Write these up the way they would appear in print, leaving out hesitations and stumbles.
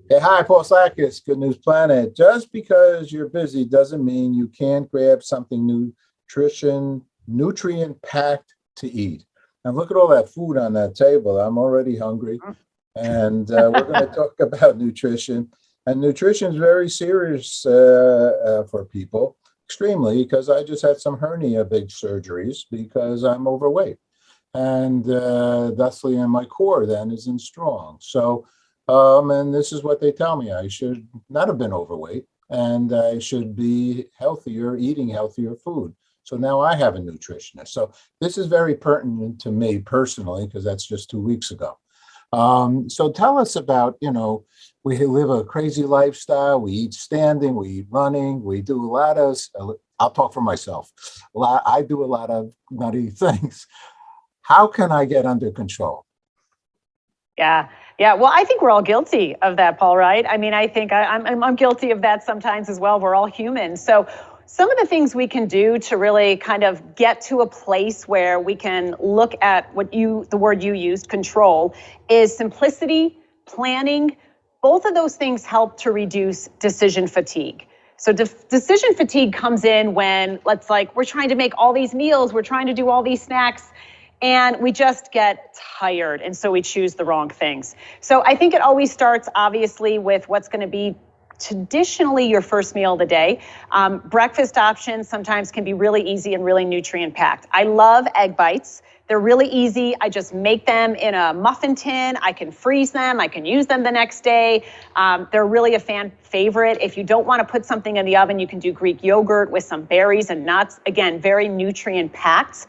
Hey, hi, Paul Sakis, Good News Planet. Just because you're busy doesn't mean you can't grab something nutrient packed to eat. And look at all that food on that table. I'm already hungry. And we're going to talk about nutrition. And nutrition is very serious for people, extremely, because I just had some hernia big surgeries because I'm overweight and thusly, and my core then isn't strong. So, and this is what they tell me: I should not have been overweight, and I should be healthier, eating healthier food. So now I have a nutritionist. So this is very pertinent to me personally because that's just 2 weeks ago. So tell us about, we live a crazy lifestyle. We eat standing, we eat running, we do a lot of, I'll talk for myself. I do a lot of nutty things. How can I get under control? Yeah. Yeah. Well, I think we're all guilty of that, Paul, right? I mean, I think I'm guilty of that sometimes as well. We're all human. So some of the things we can do to really kind of get to a place where we can look at the word you used, control, is simplicity, planning. Both of those things help to reduce decision fatigue. So decision fatigue comes in when we're trying to make all these meals, we're trying to do all these snacks, and we just get tired. And so we choose the wrong things. So I think it always starts, obviously, with what's going to be traditionally your first meal of the day. Breakfast options sometimes can be really easy and really nutrient packed. I love egg bites. They're really easy. I just make them in a muffin tin. I can freeze them. I can use them the next day. They're really a fan favorite. If you don't want to put something in the oven, you can do Greek yogurt with some berries and nuts. Again, very nutrient packed.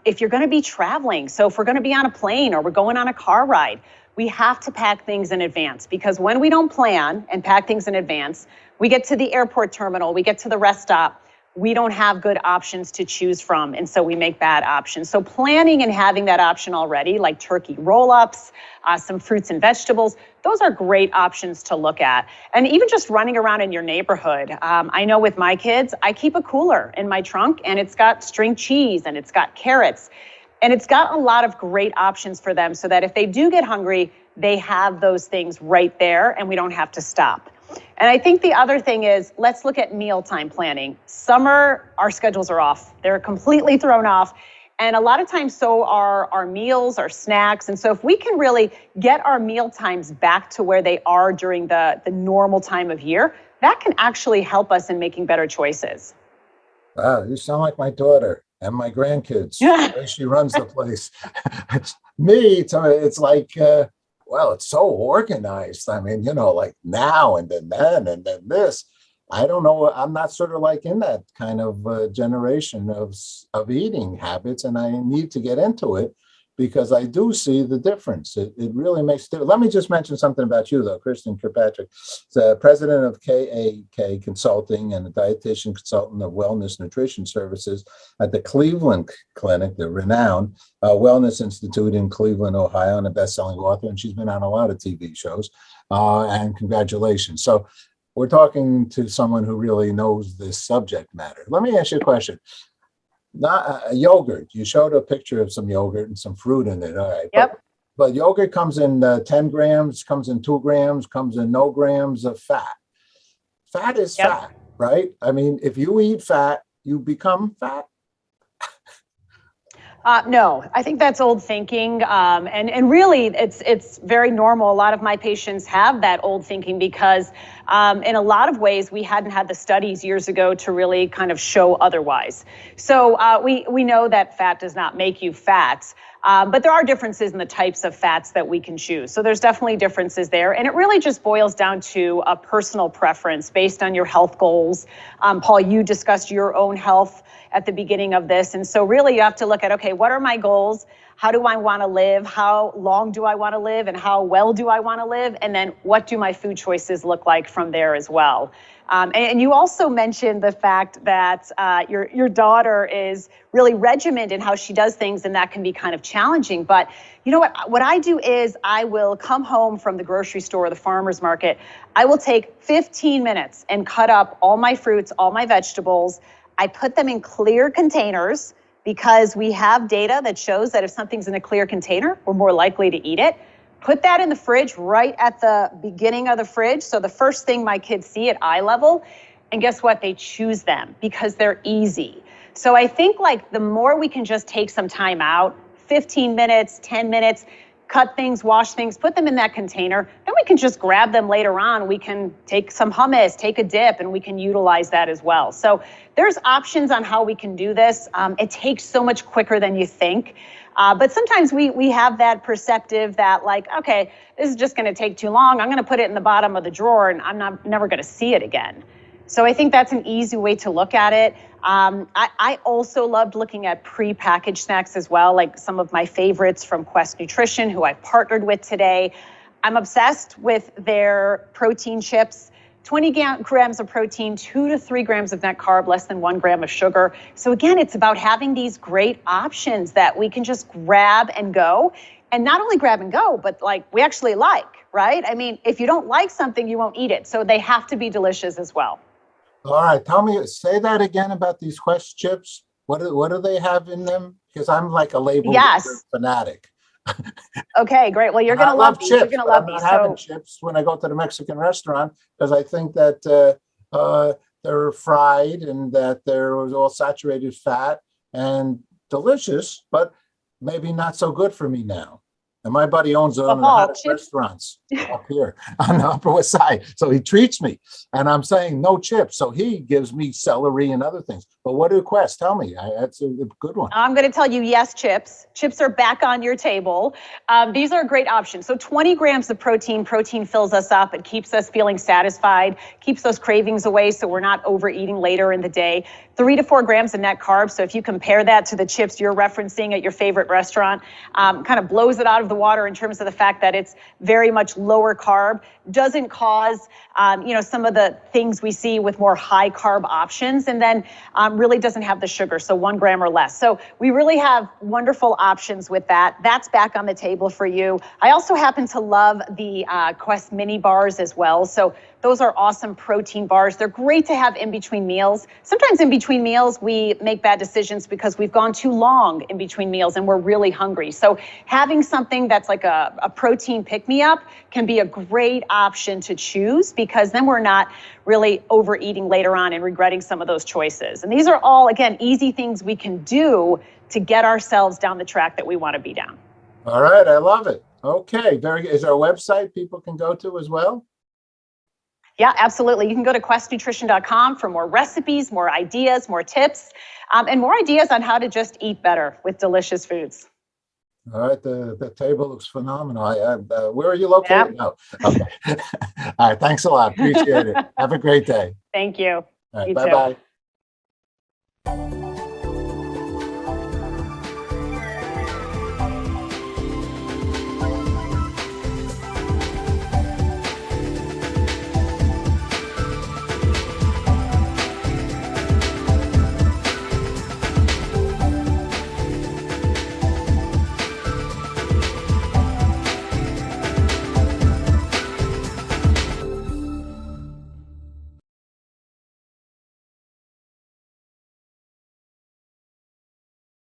If you're going to be traveling, so if we're going to be on a plane or we're going on a car ride, we have to pack things in advance, because when we don't plan and pack things in advance, we get to the airport terminal, we get to the rest stop, we don't have good options to choose from, and so we make bad options. So planning and having that option already, like turkey roll-ups, some fruits and vegetables, those are great options to look at. And even just running around in your neighborhood. I know with my kids, I keep a cooler in my trunk, and it's got string cheese and it's got carrots. And it's got a lot of great options for them so that if they do get hungry, they have those things right there and we don't have to stop. And I think the other thing is, let's look at mealtime planning. Summer, our schedules are off. They're completely thrown off. And a lot of times so are our meals, our snacks. And so if we can really get our meal times back to where they are during the normal time of year, that can actually help us in making better choices. Wow, you sound like my daughter and my grandkids. The way she runs the place. Me, it's like, well, it's so organized. I mean, like now and then and then this. I don't know. I'm not sort of like in that kind of generation of eating habits, and I need to get into it because I do see the difference. It really makes. Let me just mention something about you, though, Kristen Kirkpatrick, the president of KAK Consulting and a dietitian consultant of Wellness Nutrition Services at the Cleveland Clinic, the renowned Wellness Institute in Cleveland, Ohio, and a best-selling author. And she's been on a lot of TV shows. And congratulations. So we're talking to someone who really knows this subject matter. Let me ask you a question. Not yogurt. You showed a picture of some yogurt and some fruit in it. All right. Yep. But yogurt comes in 10 grams, comes in 2 grams, comes in no grams of fat. Fat is fat, right? I mean, if you eat fat, you become fat. No, I think that's old thinking. And really, it's very normal. A lot of my patients have that old thinking because in a lot of ways, we hadn't had the studies years ago to really kind of show otherwise. So we know that fat does not make you fat. But there are differences in the types of fats that we can choose. So there's definitely differences there. And it really just boils down to a personal preference based on your health goals. Paul, you discussed your own health at the beginning of this. And so really you have to look at, okay, what are my goals? How do I want to live? How long do I want to live? And how well do I want to live? And then what do my food choices look like from there as well? And you also mentioned the fact that your daughter is really regimented in how she does things, and that can be kind of challenging. But you know what I do is I will come home from the grocery store or the farmer's market. I will take 15 minutes and cut up all my fruits, all my vegetables. I put them in clear containers because we have data that shows that if something's in a clear container, we're more likely to eat it. put that in the fridge right at the beginning of the fridge. So the first thing my kids see at eye level, and guess what? They choose them because they're easy. So I think like the more we can just take some time out, 15 minutes, 10 minutes, cut things, wash things, put them in that container, then we can just grab them later on. We can take some hummus, take a dip, and we can utilize that as well. So there's options on how we can do this. It takes so much quicker than you think. But sometimes we have that perceptive that like, okay, this is just going to take too long. I'm going to put it in the bottom of the drawer and I'm never going to see it again. So I think that's an easy way to look at it. I also loved looking at pre-packaged snacks as well, like some of my favorites from Quest Nutrition, who I've partnered with today. I'm obsessed with their protein chips. 20 grams of protein, 2 to 3 grams of net carb, less than 1 gram of sugar. So again, it's about having these great options that we can just grab and go. And not only grab and go, but like we actually like, right? I mean, if you don't like something, you won't eat it. So they have to be delicious as well. All right, tell me, say that again about these Quest chips. What do they have in them? Because I'm like a label fanatic. Okay, great. Well, you're going to love these. You're going to love these. I'm not having chips when I go to the Mexican restaurant because I think that they're fried and that they're all saturated fat and delicious, but maybe not so good for me now. And my buddy owns one of the hottest restaurants up here on the Upper West Side. So he treats me and I'm saying no chips. So he gives me celery and other things. But what do Quest? Tell me. That's a good one. I'm going to tell you, yes, chips. Chips are back on your table. These are a great option. So 20 grams of protein. Protein fills us up. It keeps us feeling satisfied, keeps those cravings away so we're not overeating later in the day. 3 to 4 grams of net carbs. So if you compare that to the chips you're referencing at your favorite restaurant, kind of blows it out of the water in terms of the fact that it's very much lower carb, doesn't cause, some of the things we see with more high carb options, and then really doesn't have the sugar, so 1 gram or less. So we really have wonderful options with that. That's back on the table for you. I also happen to love the Quest mini bars as well. So those are awesome protein bars. They're great to have in between meals. Sometimes in between meals, we make bad decisions because we've gone too long in between meals and we're really hungry. So having something that's like a protein pick-me-up can be a great option to choose because then we're not really overeating later on and regretting some of those choices. And these are all, again, easy things we can do to get ourselves down the track that we want to be down. All right. I love it. Okay. Very good. Is there a website people can go to as well? Yeah, absolutely. You can go to questnutrition.com for more recipes, more ideas, more tips, and more ideas on how to just eat better with delicious foods. All right. The table looks phenomenal. Where are you located? Yeah. No. Okay. All right. Thanks a lot. Appreciate it. Have a great day. Thank you. All right. Bye-bye.